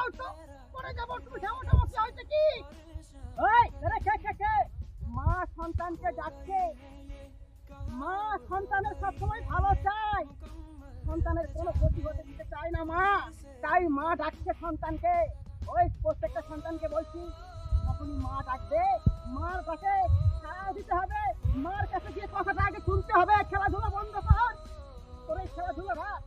দাও তো, পরে যাবো। তুমি ঝামটা বসে হয়েছে কি? ওই আরে কে মা সন্তানকে ডাকছে। মা সন্তানের সবসময় ভালো চায়, সন্তানের কোনো ক্ষতি হতে দিতে চায় না মা। তাই মা ডাকছে সন্তানকে। ওই প্রত্যেকটা সন্তানকে বলছি, যখনই মা ডাকবে মার কাছে সাড়া দিতে হবে। মার কাছে গিয়ে কথাটা আগে শুনতে হবে। খেলাধুলা বন্ধ কর, তোর এই খেলাধুলা রাখ।